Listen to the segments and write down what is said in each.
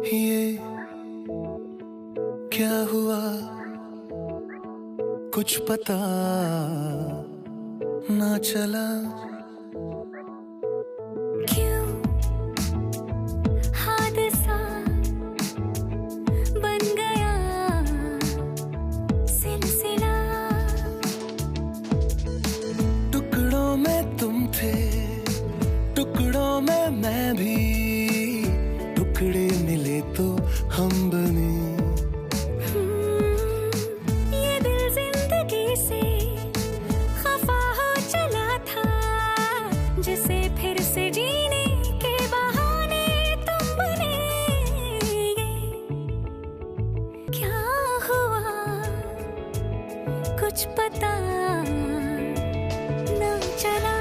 ये क्या हुआ कुछ पता ना चला। क्यों हादसा बन गया सिलसिला। टुकड़ों में तुम थे, टुकड़ों में मैं भी, टुकड़े मिले तो हम बने। ये दिल जिंदगी से खफा हो चला था, जिसे फिर से जीने के बहाने तुम बने। क्या हुआ कुछ पता ना चला।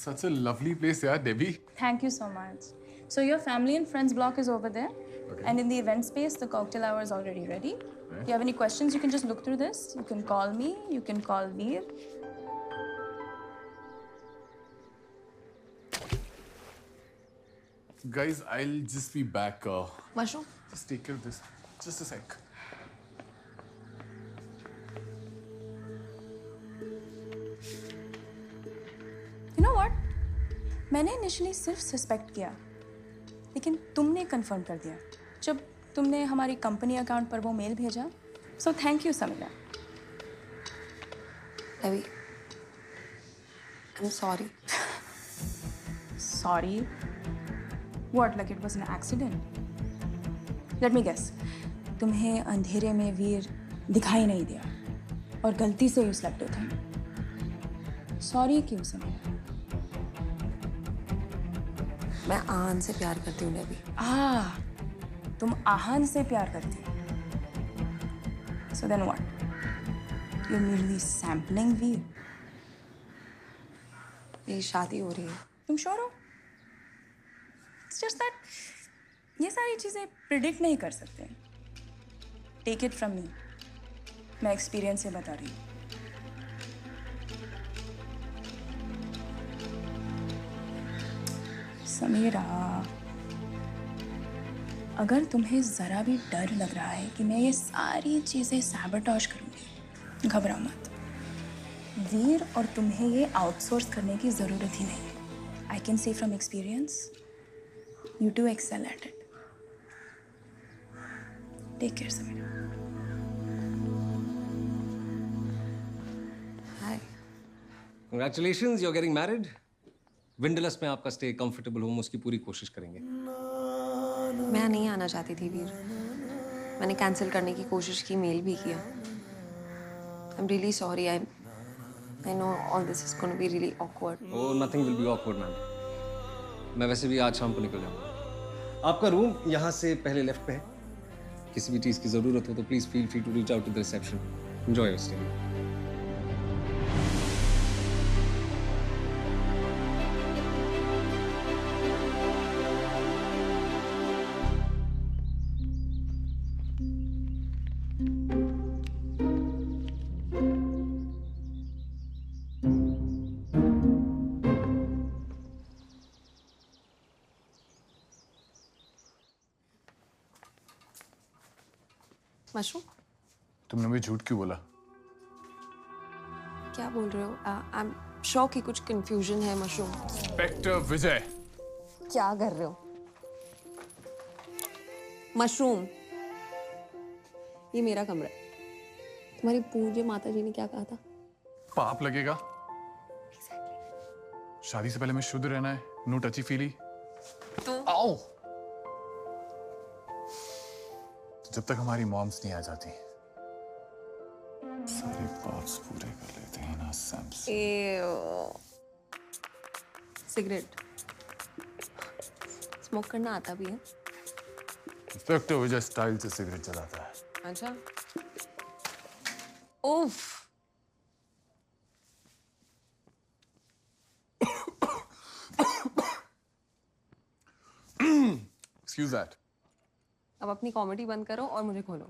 Such a lovely place, yeah, Debbie. Thank you so much. So your family and friends block is over there. Okay. And in the event space, the cocktail hour is already ready. If you have any questions, you can just look through this. You can call me. You can call Veer. Guys, I'll just be back. Mushroom? Just take care of this. Just a sec. You know what? मैंने initially सिर्फ suspect किया, लेकिन तुमने confirm कर दिया जब तुमने हमारी company account पर वो mail भेजा. So thank you, Samira. Debbie, I'm sorry. Sorry. What? Like it was an accident? Let me guess. तुम्हें अंधेरे में वीर दिखाई नहीं दिया और गलती से you slept with him. Sorry क्यों समीरा? मैं आहान से प्यार करती हूँ डेबी। तुम आहान से प्यार करती हो? So then what? You're merely sampling वीर. मेरी शादी हो रही है। तुम श्योर हो? It's just that ये सारी चीजें प्रिडिक्ट नहीं कर सकते. Take it from me. मैं एक्सपीरियंस से बता रही हूँ. समीरा, अगर तुम्हें जरा भी डर लग रहा है कि मैं ये सारी चीजें सैबोटेज करूंगी, घबराओ मत. वीर और तुम्हें ये आउटसोर्स करने की जरूरत ही नहीं. I can say from experience, you two excel at it. Take care, Samira. Hi. Congratulations, you're getting married. विंडलस में आपका स्टे कंफर्टेबल हो, उसकी पूरी कोशिश करेंगे. मैं नहीं आना चाहती थी वीर. मैंने कैंसिल करने की कोशिश की, मेल भी किया. I'm really sorry. I know all this is going to be really awkward. Oh, nothing will be awkward, ma'am. मैं वैसे भी आज शाम को निकल जाऊंगा. आपका रूम यहाँ से पहले लेफ्ट पे है. किसी भी चीज़ की ज़रूरत हो तो please feel free to reach out to the reception. Enjoy your stay. Mushroom? तुमने भी झूठ क्यों बोला? क्या बोल रहे हो? आई एम श्योर कि कुछ कंफ्यूजन है मशरूम. इंस्पेक्टर विजय. क्या कर रहे हो? मशरूम, ये मेरा कमरा है. तुम्हारी पूज्य माता जी ने क्या कहा था? पाप लगेगा. शादी से पहले में शुद्ध रहना है. No touchy feely. तो आओ. जब तक हमारी मॉम्स नहीं आ जाती, सारे पाप्स पूरे कर लेते हैं ना सैम्स. सिगरेट स्मोक करना आता भी है? इंस्पेक्टर विजय स्टाइल से सिगरेट जलाता है. अच्छा. उफ. Excuse that. अब अपनी कॉमेडी बंद करो और मुझे खोलो.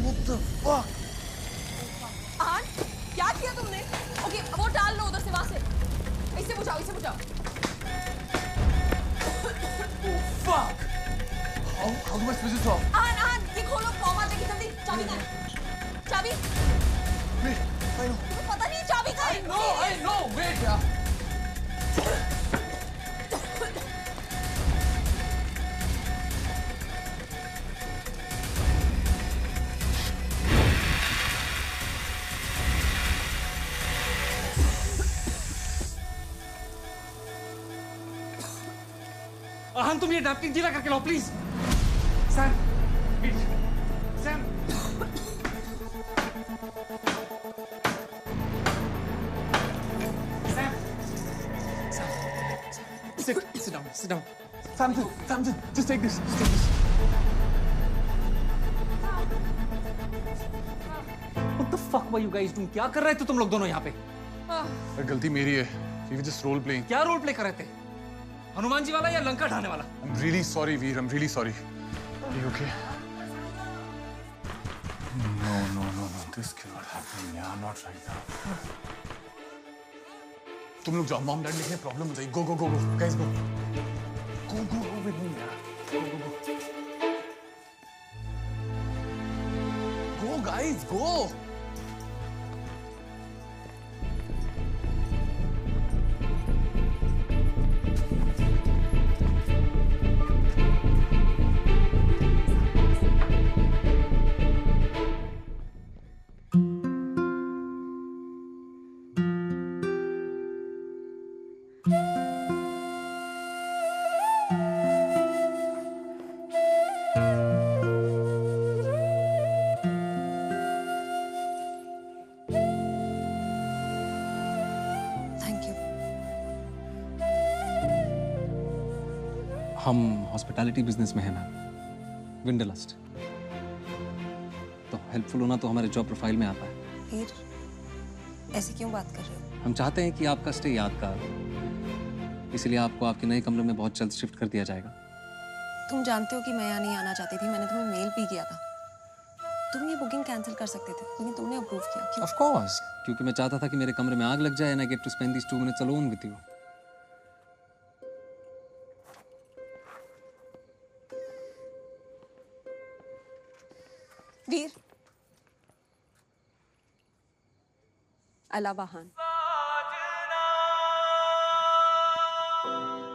What the fuck? पता नहीं चाबी कहाँ है। I know. Wait, यार. आहन, तुम ये नैपकिन गीला करके लाओ please. Sam, Sam. Sit down. Samson, just take this. What the fuck were you guys doing? क्या कर रहे थे तुम लोग दोनों यहाँ पे? गलती मेरी है. We were just role playing. क्या रोल प्ले कर रहे थे? हनुमान जी वाला या लंका ढाने वाला? I'm really sorry, Veer. I'm really sorry. Are you okay? No. This cannot happen. Yeah, not right now. तुम लोग जाओ. Mom, Dad लिखने प्रॉब्लम हो जाएगी. Go. Guys, go. Go with me, यार. Go, guys, go. हम हॉस्पिटैलिटी बिजनेस में हैं मैम, विंडरलस्ट। तो हेल्पफुल होना तो हमारे जॉब प्रोफाइल में आता है। वीर, ऐसे क्यों बात कर रहे हो? हम चाहते हैं कि आपका स्टे यादगार हो, इसलिए आपको आपके नए कमरे में बहुत जल्द शिफ्ट कर दिया जाएगा। तुम जानते हो कि मैं यहाँ नहीं आना चाहती थी, मैंने तुम्हें मेल भी किया था। तुम ये बुकिंग कैंसिल कर सकते थे, लेकिन तुमने अप्रूव किया। क्यों? ऑफ कोर्स, क्योंकि मैं चाहता था कि मेरे कमरे में आग लग जाए and I get to spend these 2 minutes alone with you. Veer, अलावा खान।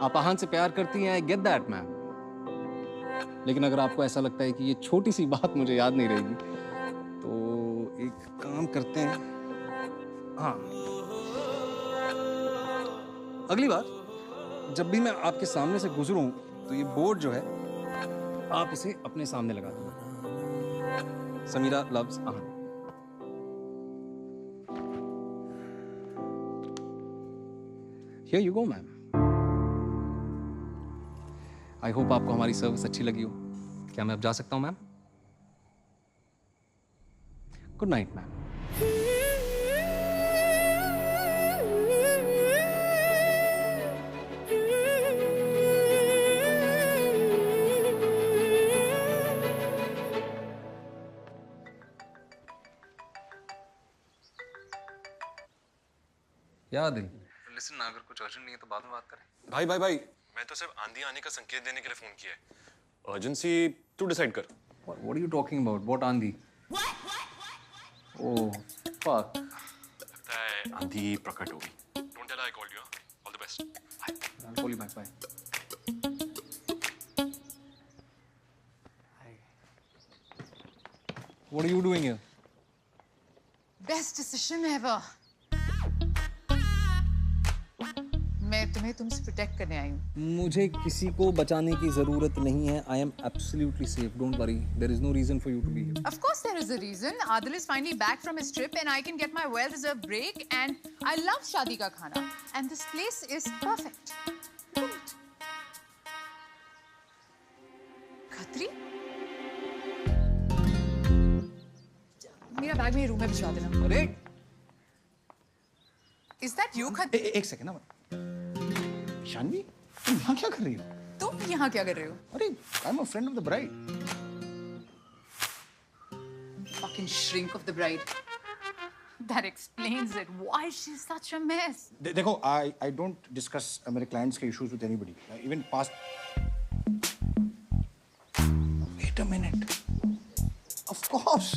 आप आहान से प्यार करती हैं, आई गेट दैट मैम। लेकिन अगर आपको ऐसा लगता है कि ये छोटी सी बात मुझे याद नहीं रहेगी, तो एक काम करते हैं। हाँ, अगली बार जब भी मैं आपके सामने से गुजरूं, तो ये बोर्ड जो है आप इसे अपने सामने लगा देना। Sameera loves Aahan. Here you go, ma'am. I hope आपको हमारी सर्विस अच्छी लगी हो। क्या मैं अब जा सकता हूं मैम? Good night ma'am. याद है। लिसन ना, अगर कुछ अर्जेंट नहीं है तो बाद में बात करें। भाई मैं तो सिर्फ आंधी आने का संकेत देने के लिए फोन किया है। अर्जेंसी तू डिसाइड कर। What are you talking about? What आंधी? Oh, fuck. लगता है आंधी प्रकट होगी। Don't tell her I called you. All the best. Bye. I'll call you back. Bye. What are you doing here? Best decision ever. मैं तुम्हें तुमसे protect करने आई हूँ। मुझे किसी को बचाने की जरूरत नहीं है। I am absolutely safe. Don't worry. There is no reason for you to be here. Of course there is a reason. Adil is finally back from his trip and I can get my well-deserved break. And I love शादी का खाना. And this place is perfect. Look at it. Khatri? मेरा bag मेरे room में भिजवा देना। अरे Is that you, Khatri? एक सेकंड ना। शानवी, तुम यहाँ क्या कर रही हो? तुम यहाँ क्या कर रहे हो? अरे, I'm a friend of the bride. Fucking shrink of the bride. That explains it. Why she's such a mess? देखो, I don't discuss मेरे clients के issues with anybody. Even past. Wait a minute. Of course.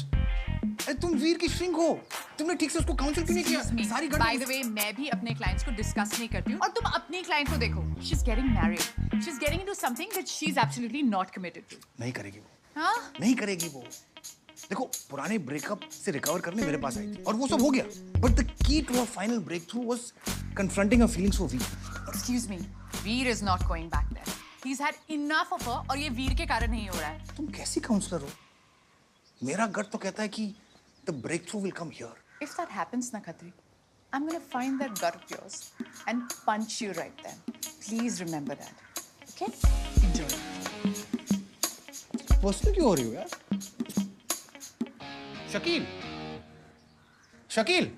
अरे तुम वीर की shrink हो. तुमने ठीक से उसको काउंसिल क्यों नहीं किया? सारी By the way, मैं भी अपने clients को discuss नहीं करती हूँ और तुम अपने client को देखो. She's getting married. She's getting into something that she's absolutely not committed to. नहीं करेगी वो. हाँ? नहीं करेगी वो. देखो पुराने ब्रेकअप से रिकवर करने मेरे पास आई थी और वो सब हो गया. But the key to her final breakthrough was confronting her feelings for Veer. Excuse me, Veer is not going back there. He's had enough of her और ये वीर के कारण नहीं हो रहा है. तुम कैसी काउंसलर हो? मेरा गट तो कहता है कि the breakthrough will come here. If that happens, na Khatri, I'm gonna find that gut of yours and punch you right then. Please remember that. Okay? Enjoy. Personal क्यों हो रही हो यार? Shakeel, Shakeel.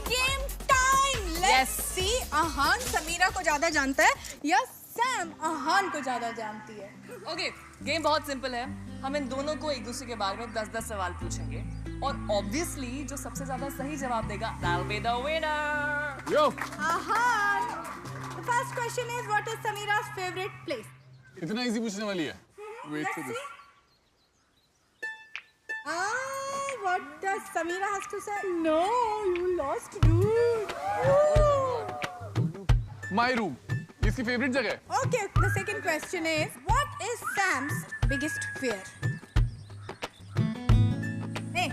Game time. Let's see. आहान समीरा को ज्यादा जानता है या सैम आहान को ज्यादा जानती है? ओके, गेम बहुत सिंपल है. हम इन दोनों को एक दूसरे के बारे में 10-10 सवाल पूछेंगे और ऑब्वियसली जो सबसे ज्यादा सही जवाब देगा that'll be the winner. Yo. Ahaan. The first question is what is Samira's favorite place? इतना इजी पूछने वाली है. Wait for this. What does Samira has to say? No, you lost, dude. My room. इसकी favorite जगह है. Okay, the second question is what is Sam's biggest fear? Hey,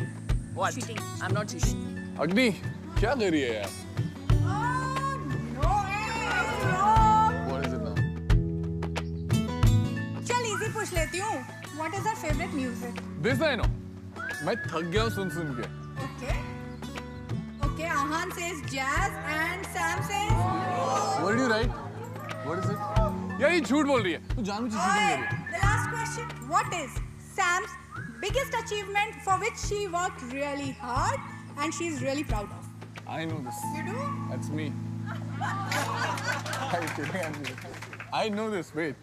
What? cheating. I'm not cheating. अग्नि, क्या कर रही है यार? No, it's wrong. What is it now? चल easy पूछ लेती हूँ. What is her favorite music? This I know. मैं थक गया हूँ सुन के. Okay. Okay, Ahan says jazz and Sam says. What did you write? What is it? यार ये झूठ बोल रही है. तू जानबूझ के cheating कर रही है. The last question. What is Sam's biggest achievement for which she worked really hard and she's really proud of? I know this. You do? That's me. I know this. Wait.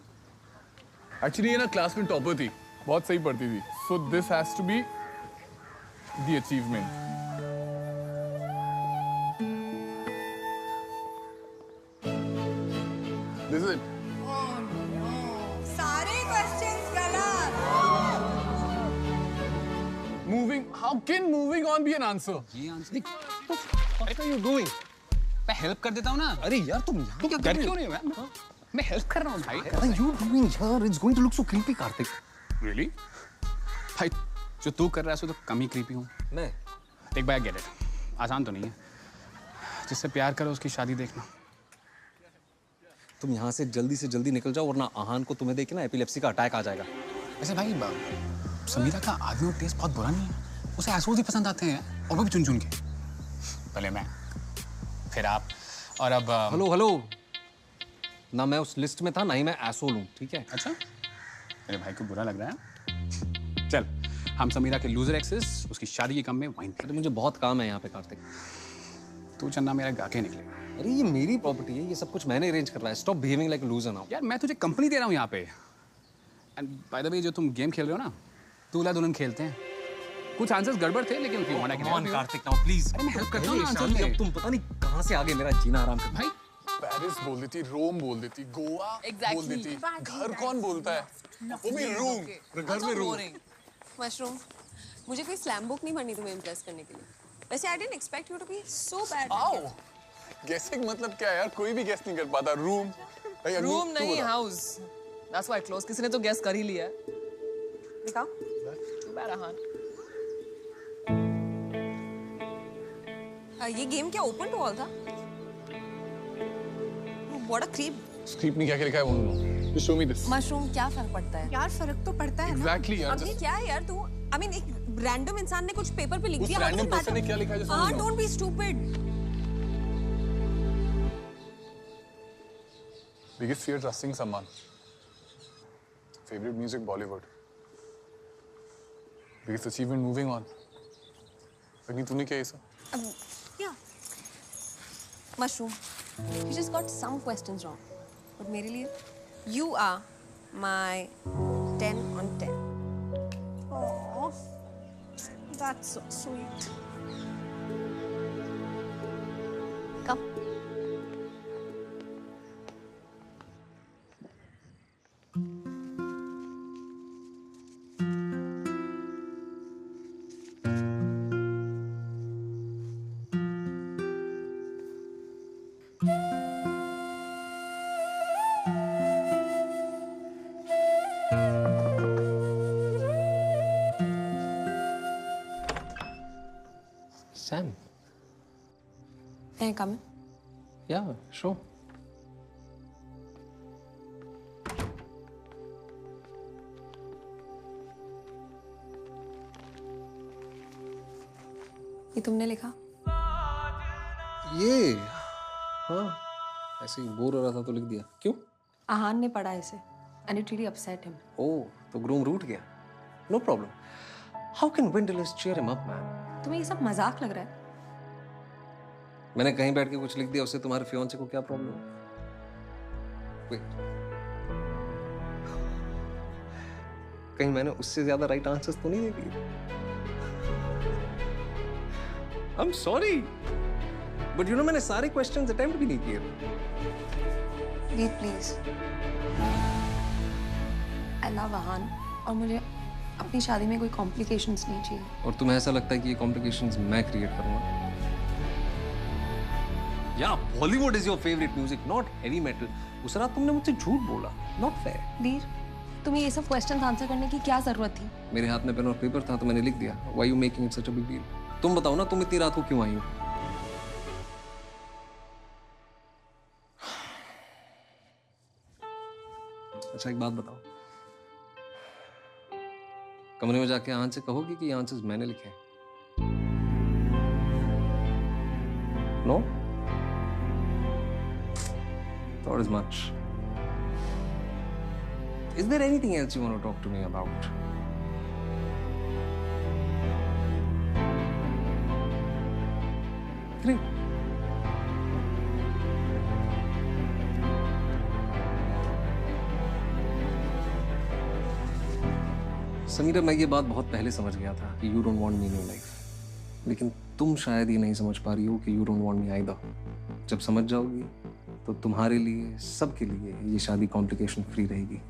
Actually ये ना class में topper थी. बहुत सही पढ़ती थी. So this has to be the achievement. This is it. Oh no. सारे questions गलत. Moving. How can moving on be an answer? ये answer What are you doing? मैं हेल्प कर देता हूँ ना. अरे यार तुम यहाँ क्या कर रहे हो? क्यों नहीं मैं? मैं हेल्प कर रहा हूँ भाई. What are you doing here? It's going to look so creepy, Karthik. Really? भाई जो तू कर रहा है तो कम ही क्रीपी हूँ. मैं एक बार गेट इट. आसान तो नहीं है. जिससे प्यार करो उसकी शादी देखना. तुम यहाँ से जल्दी निकल जाओ वरना आहान को तुम्हें देख के ना एपिलेप्सी का अटैक आ जाएगा. वैसे भाई समीरा का आदमी और टेस्ट बहुत बुरा नहीं है. उसे एसोल ही पसंद आते हैं और वो भी चुन के. पहले मैं, फिर आप और अब हेलो ना मैं उस लिस्ट में था ना ही मैं एसोल हूँ. ठीक है? अच्छा मेरे भाई को बुरा लग रहा है. चल हम समीरा के लूजर एक्सेस उसकी शादी के कम में वाइन पी. मुझे बहुत काम है यहाँ पे कार्तिक. तू चन्ना मेरा गा के निकले. अरे ये मेरी प्रॉपर्टी है. ये सब कुछ मैंने अरेंज कर रहा है. Stop behaving like a loser now. यार मैं तुझे कंपनी दे रहा हूँ यहाँ पे. एंड बाय द वे जो तुम गेम खेल रहे हो ना दूल्हा दुल्हन खेलते हैं. कुछ आंसर्स गड़बड़ थे लेकिन फिर want come on Kartik now please. अरे मैं हेल्प करता हूँ आंसर में. अब तुम पता नहीं कहाँ से आगे मेरा जीना आराम कर. भाई पेरिस बोल देती, रोम बोल देती, गोवा बोल देती. घर कौन बोलता है? वो भी रूम. घर में रूम. मशरूम मुझे कोई स्लैम बुक नहीं पढ़नी तुम्हें इम्प्रेस करने के लिए. वैसे I didn't expect you to be so bad. आओ गेसिंग मतलब क्या है यार? कोई भी गेस नहीं कर पाता. रूम रूम नहीं हाउस. That's why close. किसी ने तो गेस कर ही लिया है. दिखाओ. Too bad Aahan. ये गेम क्या ओपन टू ऑल था? What a creep. स्क्रिप्ट में क्या लिखा है वो no. Just show me this. Mushroom क्या फर्क पड़ता है? यार फर्क तो पड़ता है ना. एग्जैक्टली यार. अब ये क्या है यार? तू आई मीन एक रैंडम इंसान ने कुछ पेपर पे लिख दिया. उस रैंडम पर्सन ने क्या लिखा है? हाँ don't be stupid. Biggest fear trusting someone. Favorite music Bollywood. Biggest achievement moving on. अग्नि तूने क्या ऐसा? Yeah. Mushroom. You just got some questions wrong. But मेरे लिए, you are my 10 on 10. Oh, that's so sweet. Come. Sam. May I come in? Yeah, sure. ये तुमने लिखा? ये हाँ ऐसे ही बोर हो रहा था तो लिख दिया. क्यों? आहान ने पढ़ा इसे and it really upset him. ओह तो ग्रूम रूठ गया. No problem. How can windowless cheer him up, man? तुम्हें ये सब मजाक लग रहा है? मैंने कहीं बैठ के कुछ लिख दिया उससे तुम्हारे फियांसे को क्या प्रॉब्लम है? Wait. कहीं मैंने उससे ज्यादा राइट आंसर्स तो नहीं दे दिए? I'm sorry. But you know मैंने सारे क्वेश्चंस अटेम्प्ट भी नहीं किए. Read please. I love आहान और मुझे अपनी शादी में कोई कॉम्प्लिकेशंस नहीं चाहिए. और तुम्हें ऐसा लगता है कि ये कॉम्प्लिकेशंस मैं क्रिएट करूंगा? Yeah, Bollywood is your favorite music, not heavy metal. उस रात तुमने मुझसे झूठ बोला. Not fair. वीर, तुम्हें ये सब क्वेश्चंस आंसर करने की क्या जरूरत थी? मेरे हाथ में पेन और पेपर था तो मैंने लिख दिया. Why you making it such a big deal? तुम बताओ ना तुम इतनी रात को क्यों आई हो? अच्छा एक बात बताओ. कमरे में जाके आहान से कहोगी कि ये आंसर्स मैंने लिखे हैं? No? Thought as much. Is there anything else you want to talk to me about? Great. Samira मैं ये बात बहुत पहले समझ गया था कि you don't want me in your life. लेकिन तुम शायद ये नहीं समझ पा रही हो कि you don't want me either. जब समझ जाओगी तो तुम्हारे लिए सबके लिए ये शादी कॉम्प्लिकेशन फ्री रहेगी.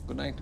Good night.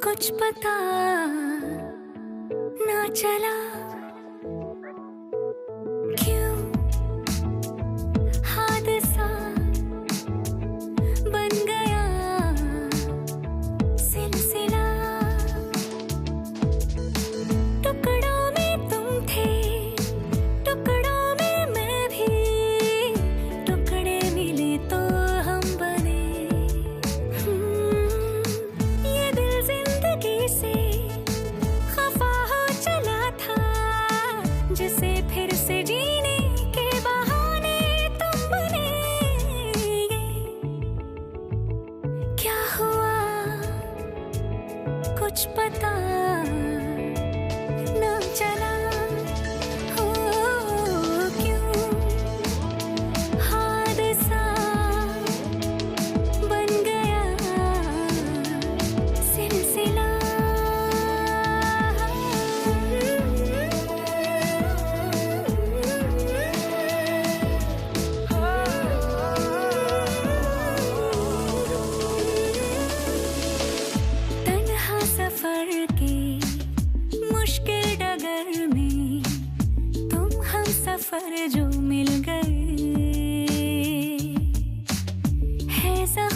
कुछ पता ना चला क्यों हादसा बन गया सिलसिला. टुकड़ों में तुम थे, टुकड़ों में मैं भी, टुकड़े मिले तो हम बने. ये दिल जिंदगी से खफा हो चला था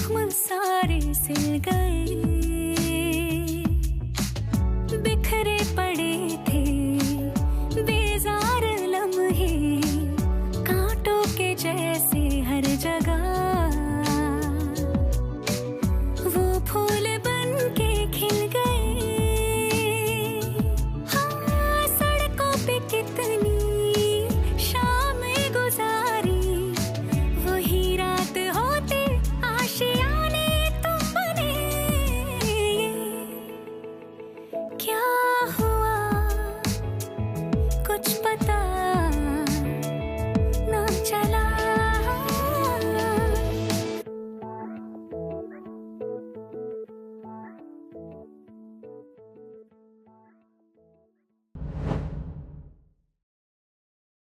जख्म सारे सिल गए